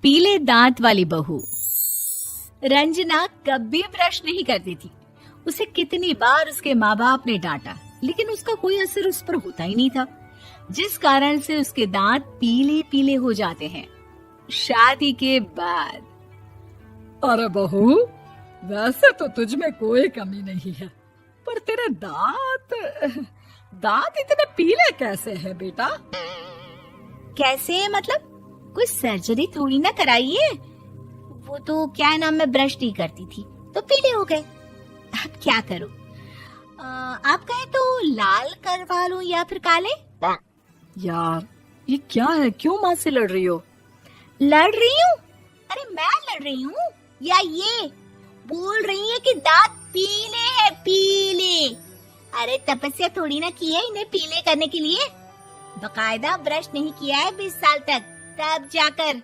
पीले दांत वाली बहू। रंजना कभी ब्रश नहीं करती थी। उसे कितनी बार उसके माँ बाप ने डांटा, लेकिन उसका कोई असर उस पर होता ही नहीं था, जिस कारण से उसके दांत पीले पीले हो जाते हैं। शादी के बाद अरे बहू, वैसे तो तुझ में कोई कमी नहीं है, पर तेरे दांत इतने पीले कैसे हैं बेटा? कैसे मतलब? कोई सर्जरी थोड़ी ना कराई है। वो तो क्या है ना, मैं ब्रश नहीं करती थी तो पीले हो गए। अब क्या करूं? आप कहें तो लाल करवा लूं या फिर काले? यार ये क्या है, क्यों माँ से लड़ रही हो? लड़ रही हूँ? अरे मैं लड़ रही हूँ या ये बोल रही है कि दांत पीले हैं, पीले। अरे तपस्या थोड़ी ना की है इन्हें पीले करने के लिए। बकायदा ब्रश नहीं किया है 20 साल तक, तब जाकर।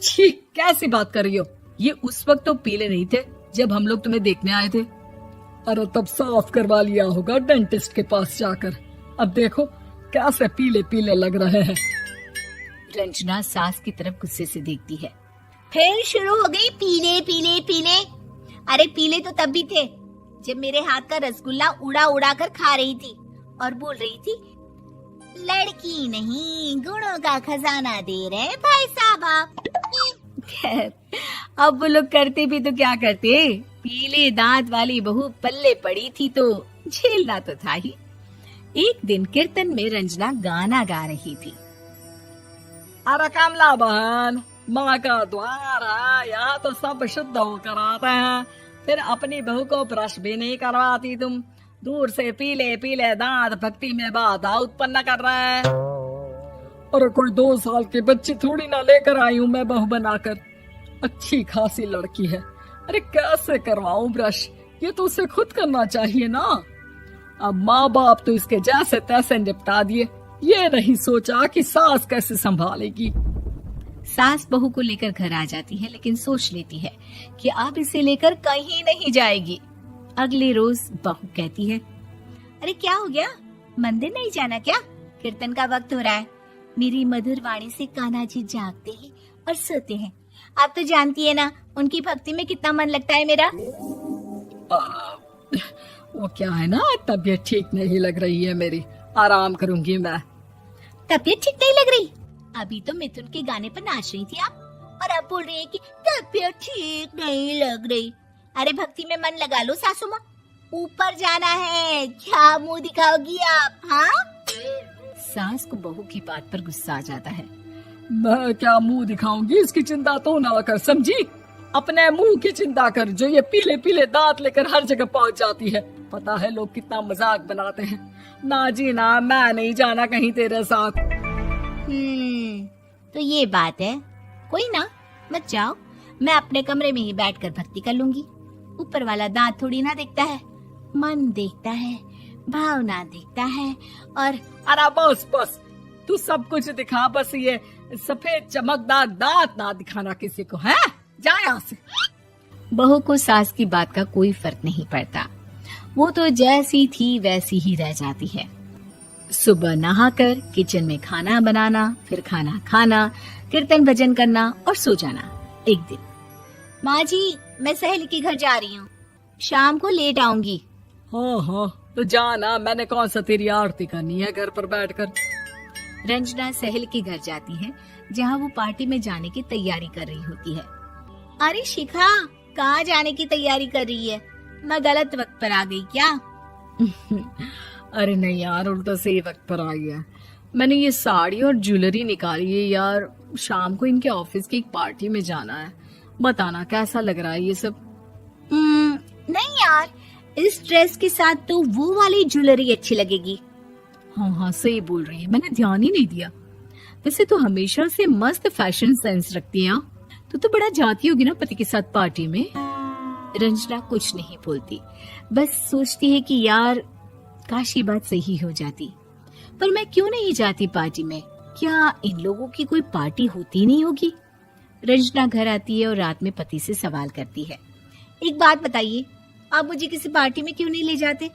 छी, कैसी बात कर रही हो? ये उस वक्त तो पीले नहीं थे जब हम लोग तुम्हें देखने आए थे। अरे तब साफ करवा लिया होगा डेंटिस्ट के पास जाकर। अब देखो कैसे पीले पीले लग रहे हैं। रंजना सास की तरफ गुस्से से देखती है। फिर शुरू हो गई पीले पीले पीले। अरे पीले तो तब भी थे जब मेरे हाथ का रसगुल्ला उड़ा उड़ा कर खा रही थी और बोल रही थी, लड़की नहीं गुणों का खजाना दे रहे भाई साहब आप। खैर, अब वो लोग करते भी तो क्या करते, पीले दांत वाली बहू पल्ले पड़ी थी तो झेलना तो था ही। एक दिन कीर्तन में रंजना गाना गा रही थी। अरे कमला बहन, माँ का द्वार है, यहाँ तो सब शुद्ध होकर आते हैं, फिर अपनी बहू को ब्रश भी नहीं करवाती तुम। दूर से पीले पीले दांत भक्ति में बाधा उत्पन्न कर रहे हैं। अरे कोई 2 साल की बच्ची थोड़ी ना लेकर आई हूँ मैं बहू बनाकर। अच्छी खासी लड़की है, अरे कैसे करवाऊं ब्रश? ये तो उसे खुद करना चाहिए ना। अब माँ बाप तो इसके जैसे तैसे निपटा दिए, ये नहीं सोचा कि सास कैसे संभालेगी। सास बहू को लेकर घर आ जाती है, लेकिन सोच लेती है कि अब इसे लेकर कहीं नहीं जाएगी। अगले रोज बहू कहती है, अरे क्या हो गया, मंदिर नहीं जाना क्या? कीर्तन का वक्त हो रहा है। मेरी मधुर वाणी से कान्हा जी जागते हैं और सोते हैं। आप तो जानती है ना उनकी भक्ति में कितना मन लगता है मेरा। वो क्या है ना, तबीयत ठीक नहीं लग रही है मेरी, आराम करूंगी मैं। तबीयत ठीक नहीं लग रही? अभी तो मिथुन के गाने पर नाच रही थी आप, और अब बोल रही है कि तबीयत ठीक नहीं लग रही। अरे भक्ति में मन लगा लो सासू माँ, ऊपर जाना है, क्या मुंह दिखाओगी आप? हाँ? सास को बहू की बात पर गुस्सा आ जाता है। मैं क्या मुंह दिखाऊंगी, इसकी चिंता तो ना कर, समझी? अपने मुंह की चिंता कर, जो ये पीले पीले दांत लेकर हर जगह पहुंच जाती है। पता है लोग कितना मजाक बनाते हैं। ना जी ना, मैं नहीं जाना कहीं तेरे साथ। तो ये बात है, कोई ना, मत जाओ, मैं अपने कमरे में ही बैठकर भक्ति कर लूंगी। ऊपर वाला दांत थोड़ी ना देखता है, मन देखता है, भावना देखता है। और अरे बस बस, तू सब कुछ दिखा, बस ये सफेद चमकदार दांत ना दिखाना किसी को, है? जा यहाँ से। बहू को सास की बात का कोई फर्क नहीं पड़ता, वो तो जैसी थी वैसी ही रह जाती है। सुबह नहाकर किचन में खाना बनाना, फिर खाना खाना, कीर्तन भजन करना और सो जाना। एक दिन, माँ जी मैं सहेली के घर जा रही हूँ, शाम को लेट आऊंगी। हाँ हाँ तो जाना, मैंने कौन सा तेरी आरती करनी है घर पर बैठकर। रंजना सहेली के घर जाती है, जहाँ वो पार्टी में जाने की तैयारी कर रही होती है। अरे शिखा, कहाँ जाने की तैयारी कर रही है? मैं गलत वक्त पर आ गई क्या? अरे नहीं यार, उल्टा सही वक्त पर आ गया। मैंने ये साड़ी और ज्वेलरी निकाली है यार, शाम को इनके ऑफिस की एक पार्टी में जाना है। बताना कैसा लग रहा है ये सब? नहीं यार, इस ड्रेस के साथ तो वो वाली ज्वेलरी अच्छी लगेगी। हाँ हाँ सही बोल रही है, मैंने ध्यान ही नहीं दिया। वैसे तो हमेशा से मस्त फैशन सेंस रखती है। तो बड़ा जाती होगी ना पति के साथ पार्टी में। रंजना कुछ नहीं बोलती, बस सोचती है कि यार काश ये बात सही हो जाती, पर मैं क्यों नहीं जाती पार्टी में? क्या इन लोगों की कोई पार्टी होती नहीं होगी? रंजना घर आती है और रात में पति से सवाल करती है, एक बात बताइए, आप मुझे किसी पार्टी में क्यों नहीं ले जाते?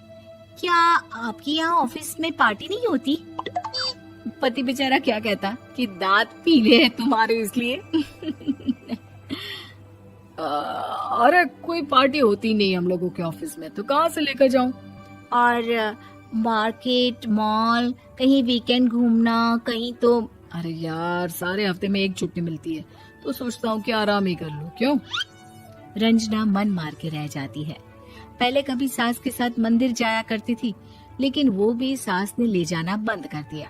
क्या आपकी यहाँ ऑफिस में पार्टी नहीं होती? पति बेचारा क्या कहता कि दांत पीले हैं तुम्हारे इसलिए। अरे कोई पार्टी होती नहीं हम लोगों के ऑफिस में, तो कहाँ से लेकर जाऊं? और मार्केट, मॉल, कहीं वीकेंड घूमना, कहीं तो। अरे यार, सारे हफ्ते में एक छुट्टी मिलती है, तो सोचता हूँ कि आराम ही कर लूं। क्यों? रंजना मन मार के रह जाती है। पहले कभी सास के साथ मंदिर जाया करती थी, लेकिन वो भी सास ने ले जाना बंद कर दिया।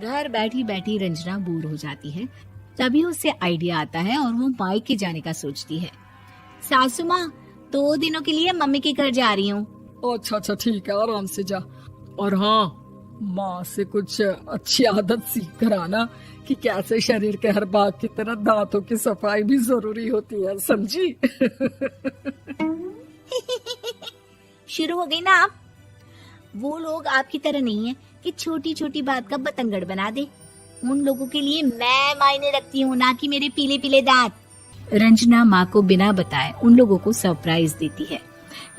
घर बैठी बैठी रंजना बोर हो जाती है। तभी उसे आइडिया आता है और वो मायके जाने का सोचती है। सासू माँ, 2 दिनों के लिए मम्मी के घर जा रही हूँ। अच्छा ठीक है, आराम से जा। और हाँ, माँ से कुछ अच्छी आदत सीख कर आना कि कैसे शरीर के हर भाग की तरह दांतों की सफाई भी जरूरी होती है, समझी? शुरू हो गई ना आप। वो लोग आपकी तरह नहीं है कि छोटी छोटी बात का बतंगड़ बना दे। उन लोगों के लिए मैं मायने रखती हूँ, ना कि मेरे पीले पीले दांत। रंजना माँ को बिना बताए उन लोगों को सरप्राइज देती है,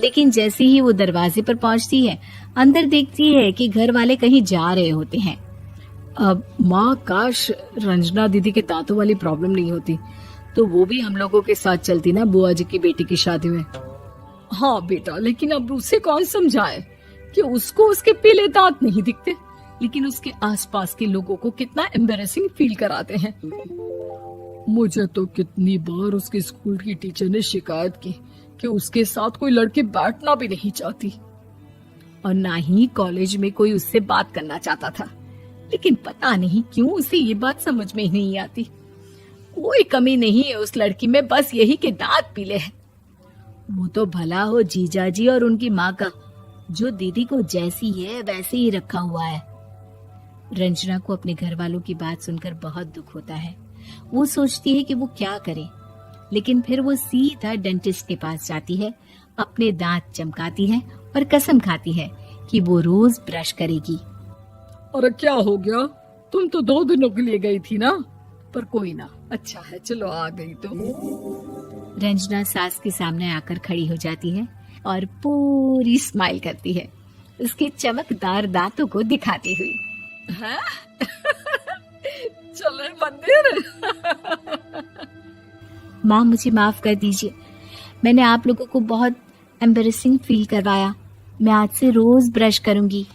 लेकिन जैसे ही वो दरवाजे पर पहुंचती है, अंदर देखती है कि घर वाले कहीं जा रहे होते हैं। अब माँ, काश रंजना दीदी के दांतों वाली प्रॉब्लम नहीं होती, तो वो भी हम लोगों के साथ चलती ना बुआ जी की बेटी की शादी में। हाँ बेटा, लेकिन अब उसे कौन समझाए कि उसको उसके पीले दांत नहीं दिखते, लेकिन उसके आसपास के लोगों को कितना एम्बैरेसिंग फील कराते हैं। मुझे तो कितनी बार उसके स्कूल की टीचर ने शिकायत की कि उसके साथ कोई लड़की बैठना भी नहीं चाहती, और ना ही कॉलेज में कोई उससे बात करना चाहता था। लेकिन पता नहीं क्यों उसे ये बात समझ में ही नहीं आती। कोई कमी नहीं है उस लड़की में, बस यही कि दांत पीले हैं। वो तो भला हो जीजा जी और उनकी माँ का, जो दीदी को जैसी है वैसे ही रखा हुआ है। रंजना को अपने घर वालों की बात सुनकर बहुत दुख होता है। वो सोचती है कि वो क्या करे, लेकिन फिर वो सीधा डेंटिस्ट के पास जाती है, अपने दांत चमकाती है और कसम खाती है कि वो रोज ब्रश करेगी। अरे क्या हो गया? तुम तो 2 दिनों के लिए गई थी ना, पर कोई ना, अच्छा है, चलो आ गई तो। रंजना सास के सामने आकर खड़ी हो जाती है और पूरी स्माइल करती है, उसके चमकदार दांतों को दिखाती हुई। हैं? चले मंदिर? माँ, मुझे माफ कर दीजिए, मैंने आप लोगों को बहुत एम्बैरेसिंग फील करवाया। मैं आज से रोज ब्रश करूंगी।